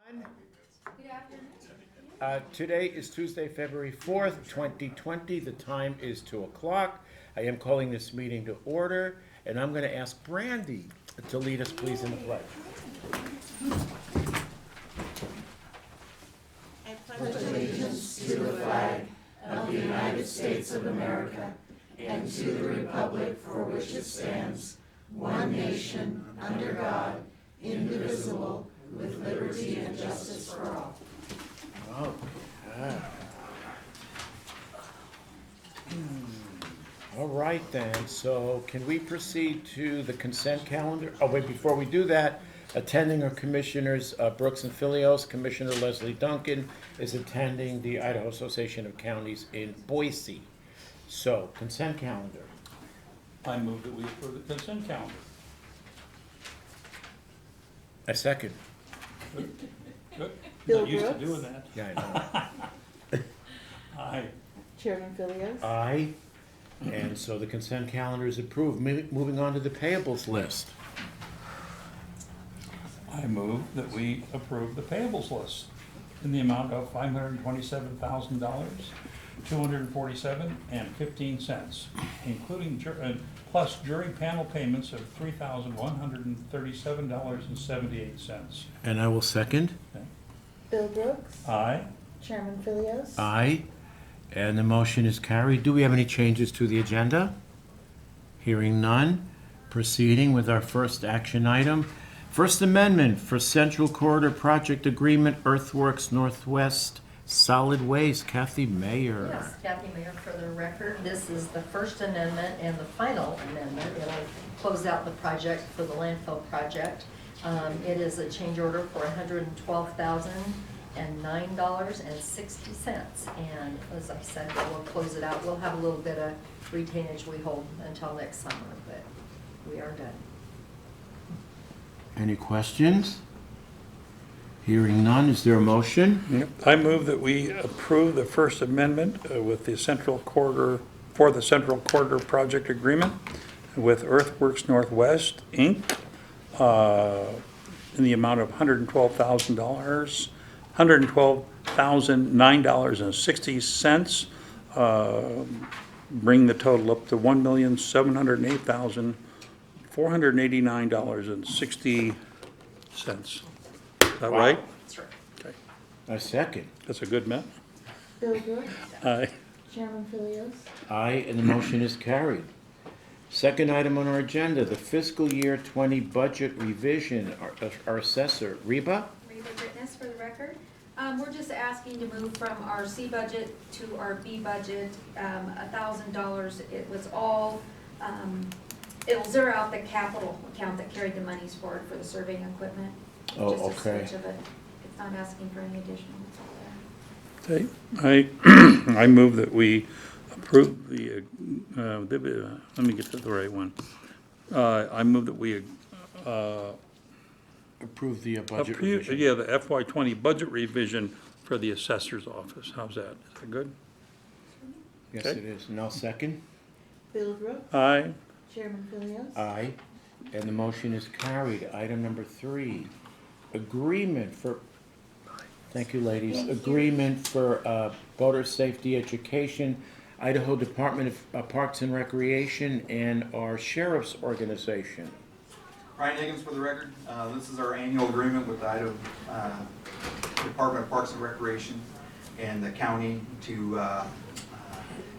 Good afternoon. Today is Tuesday, February 4th, 2020. The time is 2 o'clock. I am calling this meeting to order, and I'm going to ask Brandy to lead us, please, in the pledge. I pledge allegiance to the flag of the United States of America and to the republic for which it stands, one nation, under God, indivisible, with liberty and justice for all. Okay. All right then, so can we proceed to the consent calendar? Oh wait, before we do that, attending are Commissioners Brooks and Filios. Commissioner Leslie Duncan is attending the Idaho Association of Counties in Boise. So, consent calendar. I move that we approve the consent calendar. A second. Good. Bill Not used to Brooks? doing that. Yeah, I know. Aye. Chairman Filios? Aye. And so the consent calendar is approved. Moving on to the payables list. I move that we approve the payables list in the amount of $527,000, $247.15, including plus jury panel payments of $3,137.78. And I will second. Bill Brooks? Aye. Chairman Filios? Aye. And the motion is carried. Do we have any changes to the agenda? Hearing none. Proceeding with our first action item. First Amendment for Central Corridor Project Agreement, Earthworks Northwest Solid Waste. Kathy Mayer. Yes, Kathy Mayer, for the record, this is the first amendment and the final amendment. It'll close out the project for the landfill project. It is a change order for $112,009.60. And as I said, we'll close it out. We'll have a little bit of retainage we hold until next summer, but we are done. Any questions? Hearing none. Is there a motion? Yep. I move that we approve the First Amendment with the Central Corridor, for the Central Corridor Project Agreement with Earthworks Northwest, Inc., in the amount of $112,000, $112,009.60, bring the total up to $1,708,489.60. Is that right? That's right. Okay, A second. that's a good amount. Bill Brooks? Aye. Chairman Filios? Aye, and the motion is carried. Second item on our agenda, the fiscal year 20 budget revision. Our assessor, Reba? Reba Witness for the record. We're just asking to move from our C budget to our B budget, $1,000. It was all, it'll zero out the capital account that carried the monies for it for the surveying equipment. Oh, Just a okay. switch of it. It's not asking for any additional, it's all there. Okay, I move that we approve the, let me get to the right one. I move that we Approve the budget approve, revision. yeah, the FY20 budget revision for the Assessors Office. How's that? Is that good? Yes, Okay. it is. And I'll second. Bill Brooks? Aye. Chairman Filios? Aye. And the motion is carried. Item number 3, agreement for, thank you, ladies, agreement for voter safety education, Idaho Department of Parks and Recreation, and our sheriff's organization. Ryan Higgins for the record. This is our annual agreement with the Idaho Department of Parks and Recreation and the county to,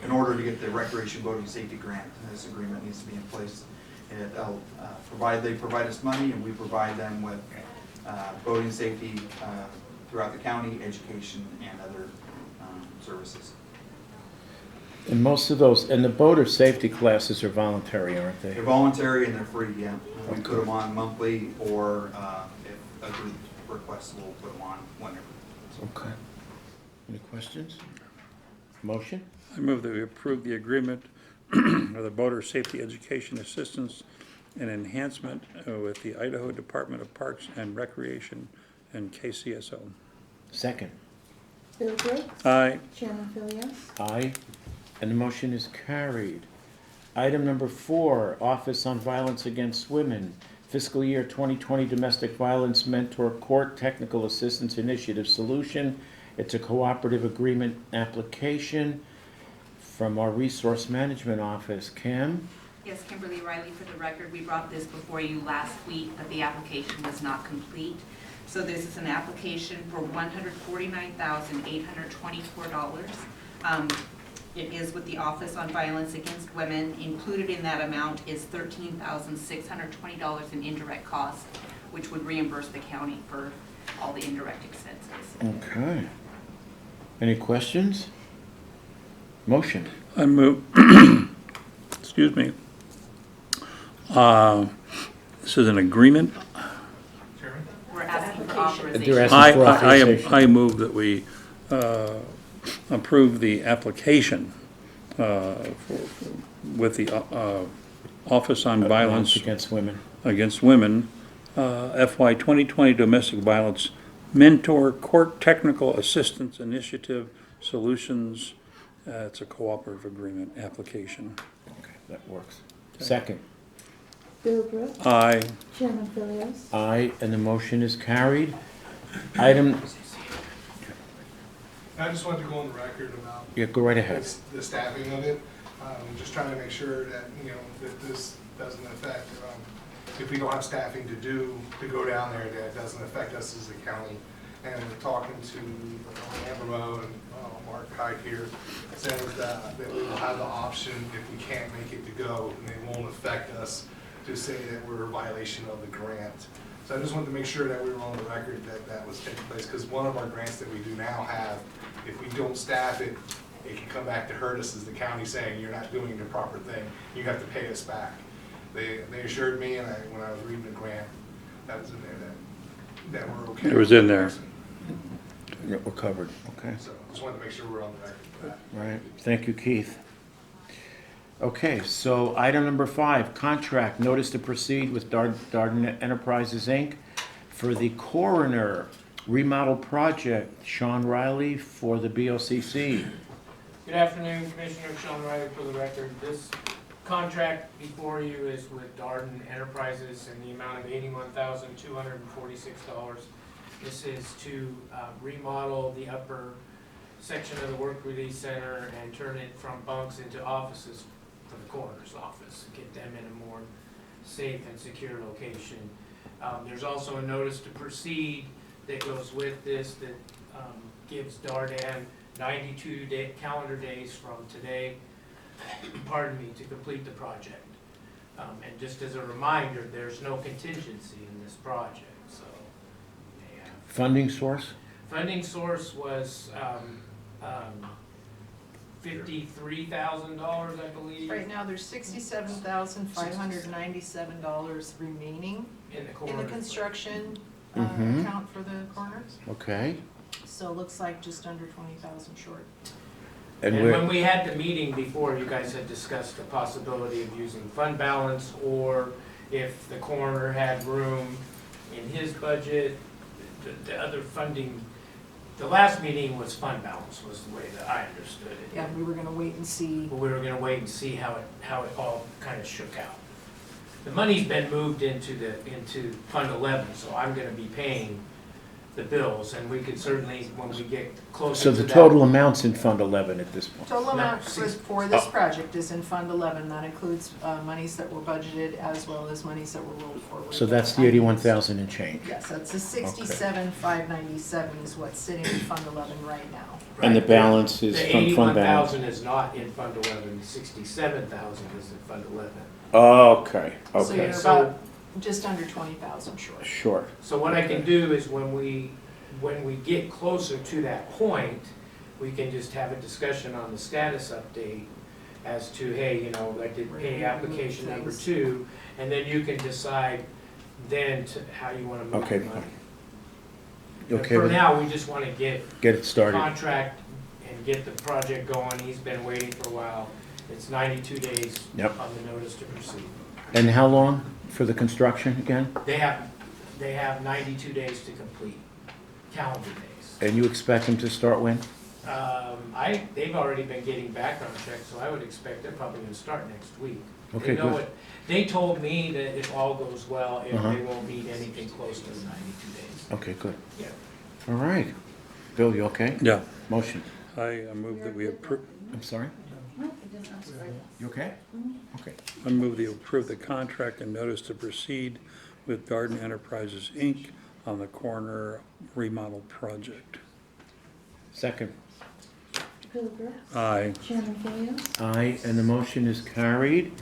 in order to get the recreation voting safety grant. This agreement needs to be in place. They provide us money and we provide them with voting safety throughout the county, education, and other services. And most of those, and the voter safety classes are voluntary, aren't they? They're voluntary and they're free, yeah. We Okay. put them on monthly, or if a group requests, we'll put them on whenever. Okay. Any questions? Motion? I move that we approve the agreement for the voter safety education assistance and enhancement with the Idaho Department of Parks and Recreation and KCSO. Second. Bill Brooks? Aye. Chairman Filios? Aye. And the motion is carried. Item number 4, Office on Violence Against Women, Fiscal Year 2020 Domestic Violence Mentor Court Technical Assistance Initiative Solution. It's a cooperative agreement application from our Resource Management Office. Kim? Yes, Kimberly Riley for the record. We brought this before you last week, but the application was not complete. So this is an application for $149,824. It is with the Office on Violence Against Women. Included in that amount is $13,620 in indirect costs, which would reimburse the county for all the indirect expenses. Okay. Any questions? Motion. I move, excuse me. This is an agreement. We're asking for They're authorization. asking for authorization. I move that we approve the application with the Office on Violence Against Women. Against Women, FY 2020 Domestic Violence Mentor Court Technical Assistance Initiative Solutions. It's a cooperative agreement application. Okay, that works. Second. Bill Brooks. Aye. Chairman Philios. Aye, and the motion is carried. Item, I just wanted to go on the record about yeah, go right ahead. the staffing of it. Just trying to make sure that, that this doesn't affect, if we don't have staffing to go down there, that it doesn't affect us as a county. And talking to Ambermo and Mark Kite here, says that we will have the option if we can't make it to go, and it won't affect us to say that we're a violation of the grant. So I just wanted to make sure that we were on the record that that was taking place, because one of our grants that we do now have, if we don't staff it, it can come back to hurt us as the county, saying you're not doing the proper thing, you have to pay us back. They assured me, and when I was reading the grant, that was in there, that we're okay. It was in there. Yeah, we're covered, okay. So just wanted to make sure we're on the record for that. All right, thank you, Keith. Okay, so item number 5, contract notice to proceed with Darden Enterprises, Inc. for the coroner remodel project. Sean Riley for the BOCC. Good afternoon, Commissioner. Sean Riley for the record. This contract before you is with Darden Enterprises in the amount of $81,246. This is to remodel the upper section of the work release center and turn it from bunks into offices for the coroner's office, get them in a more safe and secure location. There's also a notice to proceed that goes with this that gives Darden 92 calendar days from today, pardon me, to complete the project. And just as a reminder, there's no contingency in this project, so. Funding source? Funding source was $53,000, I believe. Right now, there's $67,597 remaining In the in corner. the construction Mhm. account for the corners. Okay. So it looks like just under 20,000 short. And And when we're, we had the meeting before, you guys had discussed the possibility of using fund balance, or if the coroner had room in his budget, the other funding. The last meeting was fund balance, was the way that I understood it. Yeah, we were gonna wait and see. But we were gonna wait and see how it all kind of shook out. The money's been moved into Fund 11, so I'm gonna be paying the bills, and we could certainly, when we get closer so to the that. total amount's in Fund 11 at this point? Total amount No, for this project is in Fund 11. That includes monies that were budgeted as well as monies that were rolled forward. So that's the 81,000 and change? Yes, that's the 67,597 is what's sitting in Fund 11 right now. And the Right. balance is The from fund balance? 81,000 is not in Fund 11, 67,000 is in Fund 11. Okay, So okay, you're So- about just under 20,000 short. sure. So what I can do is when we get closer to that point, we can just have a discussion on the status update as to, hey, I did pay application number 2, and then you can decide then how you want to move Okay, the money. You But okay for with, now, we just want to get get it started? contract and get the project going. He's been waiting for a while. It's 92 days Yep. on the notice to proceed. And how long for the construction again? They have 92 days to complete, calendar days. And you expect them to start when? They've already been getting background checks, so I would expect they're probably gonna start next week. Okay, They know good. it. They told me that if all goes well, Uh-huh. they won't need anything close to 92 days. Okay, good. Yeah. All right. Bill, you okay? Yeah, Motion. I move that we approve, I'm sorry? You okay? Okay. I move to approve the contract and notice to proceed with Garden Enterprises, Inc. on the corner remodel project. Second. Bill Brooks. Aye. Shannon Williams. Aye, and the motion is carried.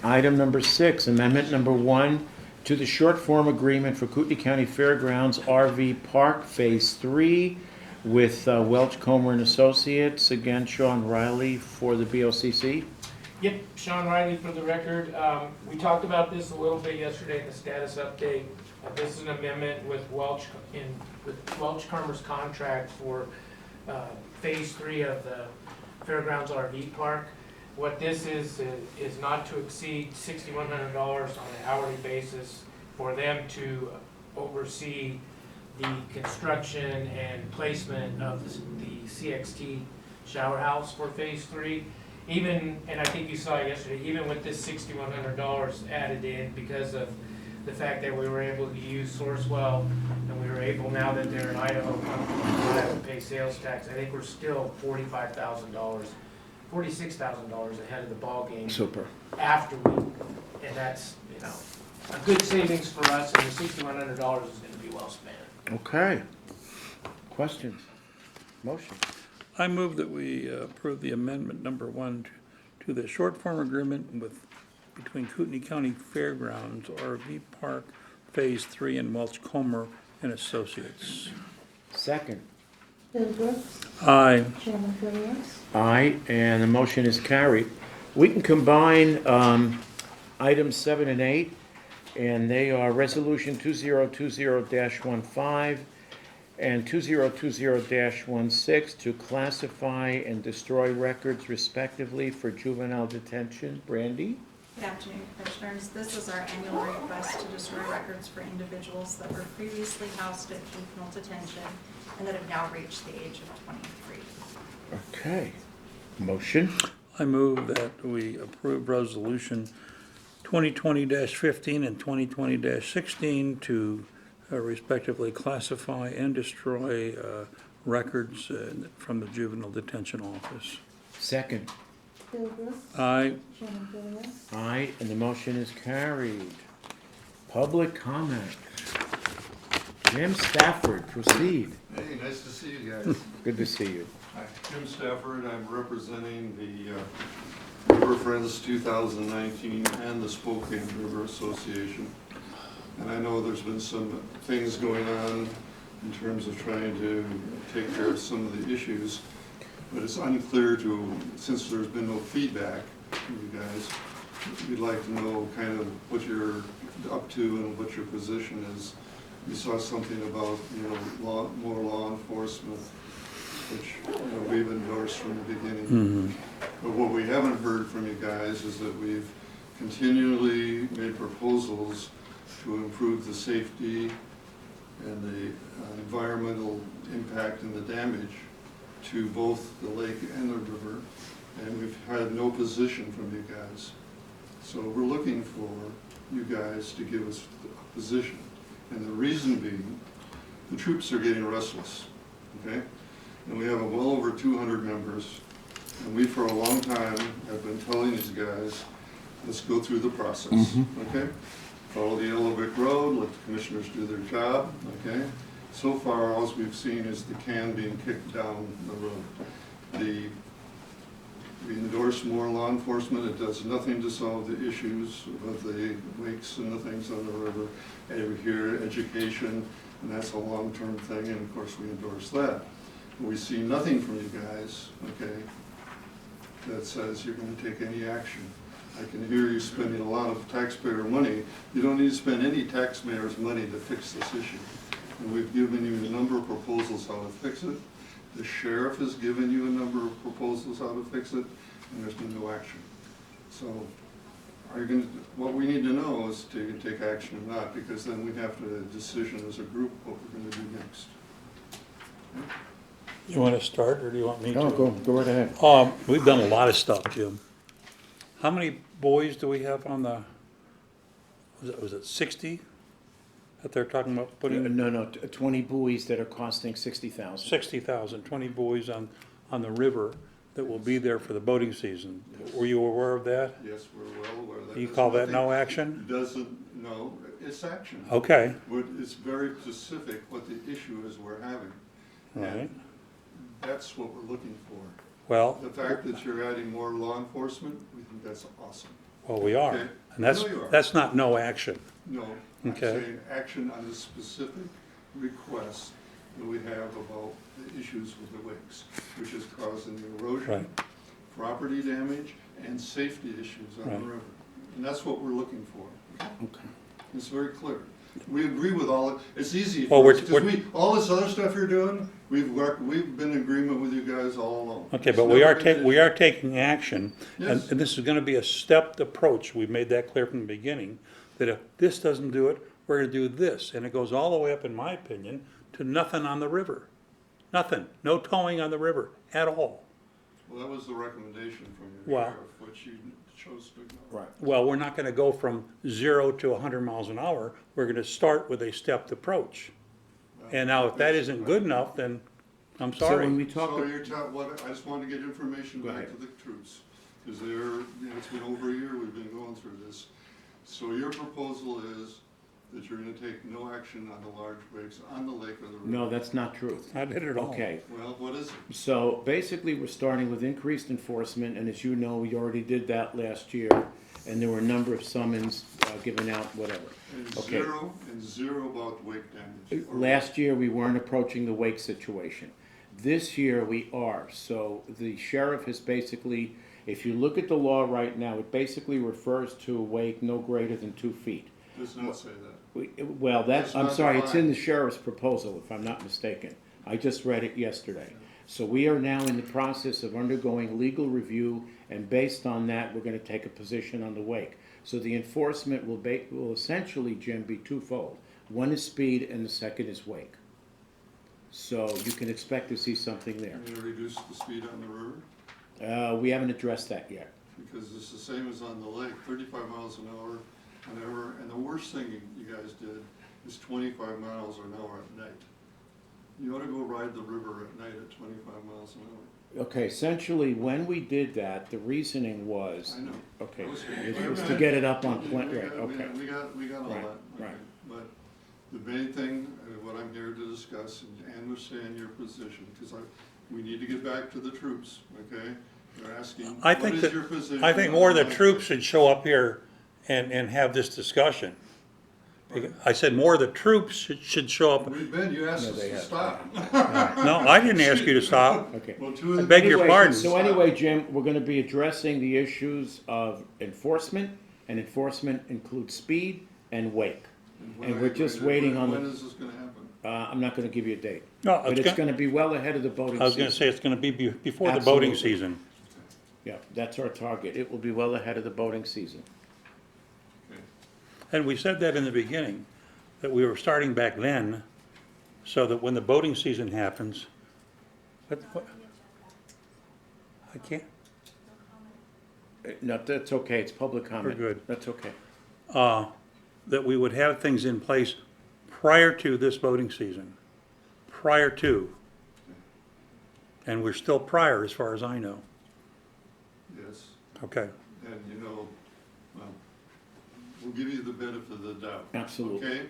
Item number 6, amendment number 1 to the short form agreement for Kootenai County Fairgrounds RV Park Phase 3 with Welch Comer and Associates. Again, Sean Riley for the BOCC. Yep, Sean Riley for the record. We talked about this a little bit yesterday in the status update. This is an amendment with Welch Comer's contract for Phase 3 of the Fairgrounds RV Park. What this is not to exceed $6,100 on an hourly basis for them to oversee the construction and placement of the CXT shower house for Phase 3. Even, and I think you saw yesterday, even with this $6,100 added in because of the fact that we were able to use Sourcewell and we were able, now that they're an Idaho company, to have to pay sales tax, I think we're still $46,000 ahead of the ballgame Super. after we, and that's, a good savings for us, and the $6,100 is gonna be well spent. Okay. Questions? Motion. I move that we approve the amendment number 1 to the short form agreement between Kootenai County Fairgrounds RV Park Phase 3 and Welch Comer and Associates. Second. Bill Brooks. Aye. Shannon Williams. Aye, and the motion is carried. We can combine items 7 and 8, and they are Resolution 2020-15 and 2020-16 to classify and destroy records respectively for juvenile detention. Brandy? Good afternoon, Commissioners. This is our annual request to destroy records for individuals that were previously housed at juvenile detention and that have now reached the age of 23. Okay. Motion? I move that we approve Resolution 2020-15 and 2020-16 to respectively classify and destroy records from the Juvenile Detention Office. Second. Bill Brooks. Aye. Shannon Williams. Aye, and the motion is carried. Public comment. Jim Stafford, proceed. Hey, nice to see you guys. Good to see you. Hi, Jim Stafford. I'm representing the River Friends 2019 and the Spokane River Association. And I know there's been some things going on in terms of trying to take care of some of the issues, but it's unclear since there's been no feedback from you guys, we'd like to know kind of what you're up to and what your position is. We saw something about, more law enforcement, which, we've endorsed from the beginning. Mm-hmm. But what we haven't heard from you guys is that we've continually made proposals to improve the safety and the environmental impact and the damage to both the lake and the river, and we've had no position from you guys. So we're looking for you guys to give us a position. And the reason being, the troops are getting restless, okay? And we have well over 200 members, and we for a long time have been telling these guys, let's go through the process, okay? Follow the yellow brick road, let the commissioners do their job, okay? So far, all we've seen is the can being kicked down the road. We endorse more law enforcement. It does nothing to solve the issues of the wakes and the things on the river. And we hear education, and that's a long-term thing, and of course we endorse that. But we see nothing from you guys, okay, that says you're going to take any action. I can hear you spending a lot of taxpayer money. You don't need to spend any taxpayers' money to fix this issue. And we've given you a number of proposals how to fix it. The sheriff has given you a number of proposals how to fix it, and there's been no action. So what we need to know is to take action or not, because then we have to decision as a group what we're going to do next. You want to start, or do you want me to? No, go right ahead. We've done a lot of stuff, Jim. How many buoys do we have on the, was it 60 that they're talking about putting? No, 20 buoys that are costing $60,000. 60,000, 20 buoys on the river that will be there for the boating season. Were you aware of that? Yes, we're well aware of that. You That's call that nothing- no action? Doesn't, no, it's action. Okay, But it's very specific what the issue is we're having. all right. And that's what we're looking for. Well, The fact that you're adding more law enforcement, we think that's awesome. well, we are. Okay. And that's, I know you are. that's not no action. No, I'm Okay. saying action on the specific request that we have about the issues with the wakes, which is causing the erosion, property damage, and safety issues on Right. the river. And that's what we're looking for. Okay. It's very clear. We agree with all, it's easy Well, for we're- us, because all this other stuff you're doing, we've been in agreement with you guys all along. Okay, It's but we never are been an we issue. are taking action, and Yes. and this is gonna be a stepped approach. We've made that clear from the beginning, that if this doesn't do it, we're gonna do this. And it goes all the way up, in my opinion, to nothing on the river. Nothing, no towing on the river at all. Well, that was the recommendation from your Well- sheriff, which you chose to ignore. Right. Well, we're not gonna go from 0 to 100 miles an hour. We're gonna start with a stepped approach. And now, if that isn't good enough, then I'm So when sorry. we talk, So you're what, I just wanted to get information Go back ahead. to the troops, because it's been over a year we've been going through this. So your proposal is that you're gonna take no action on the large wakes on the lake or the river? no, that's not true. Not it at all. Okay, Well, what is it? so basically, we're starting with increased enforcement, and as you know, we already did that last year, and there were a number of summons given out, whatever. And Okay. zero about wake damage? Or- Last year, we weren't approaching the wake situation. This year, we are. So the sheriff has basically, if you look at the law right now, it basically refers to a wake no greater than 2 feet. Does not say that. Well, It's I'm not sorry, it's in defined. the sheriff's proposal, if I'm not mistaken. I just read it yesterday. So we are now in the process of undergoing legal review, and based on that, we're gonna take a position on the wake. So the enforcement will essentially, Jim, be twofold. One is speed, and the second is wake. So you can expect to see something there. You're gonna reduce the speed on the river? We haven't addressed that yet. Because it's the same as on the lake, 35 miles an hour, whatever, and the worst thing you guys did is 25 miles an hour at night. You ought to go ride the river at night at 25 miles an hour. Okay, essentially, when we did that, the reasoning was, I know. okay, I was- it was to get it up on plant, We right, got- okay. We got all Right, that. right. okay. But the main thing, what I'm here to discuss and understand your position, because we need to get back to the troops, okay? They're asking, I what think is that, your position? I think on more of the life? troops should show up here and have this discussion. I said more of the troops should show up. We've been, you asked No, us they to have. stop. No, I didn't ask you to stop. Okay. Well, two of I the- beg your Anyway, pardon. So anyway, Jim, we're gonna be addressing the issues of enforcement, and enforcement includes speed and wake. when and are we're you just going to- waiting on When the- is this gonna happen? I'm not gonna give you a date. No, But it's it's gonna be well ahead of the boating season. I was gonna say it's gonna be before the boating Absolutely. season. Yeah, that's our target. It will be well ahead of the boating season. Okay. And we said that in the beginning, that we were starting back then, so that when the boating season happens, what? I can't, No, that's okay. It's public comment. good. That's okay. that we would have things in place prior to this boating season, prior to. And we're still prior, as far as I know. Yes, Okay, and well, we'll give you the benefit of the doubt. Absolutely. Okay?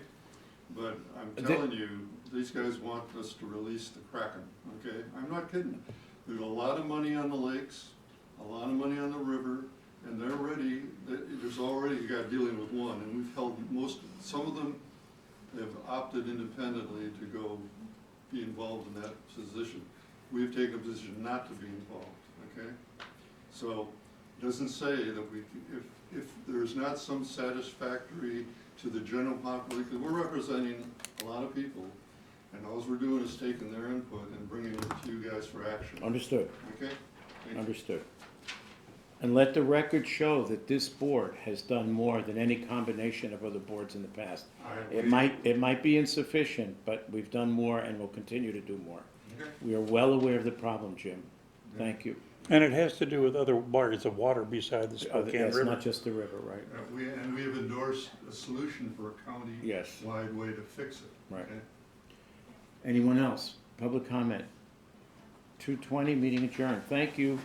But I'm telling you, these guys want us to release the Kraken, okay? I'm not kidding. There's a lot of money on the lakes, a lot of money on the river, and they're ready, there's already a guy dealing with one, and we've held some of them have opted independently to go be involved in that position. We've taken a position not to be involved, okay? So, it doesn't say that if there's not some satisfactory to the general population, because we're representing a lot of people, and all we're doing is taking their input and bringing it to you guys for action, Understood. okay? Thank you. Understood. And let the record show that this board has done more than any combination of other boards in the past. It might be insufficient, but we've done more and will continue to do more. Okay. We are well aware of the problem, Jim. Thank you. And it has to do with other bodies of water beside the Spokane It's River. not just the river, right? We have endorsed a solution for a Yes. county-wide way to fix it. Right. Okay? Anyone else? Public comment? 2:20, meeting adjourned. Thank you.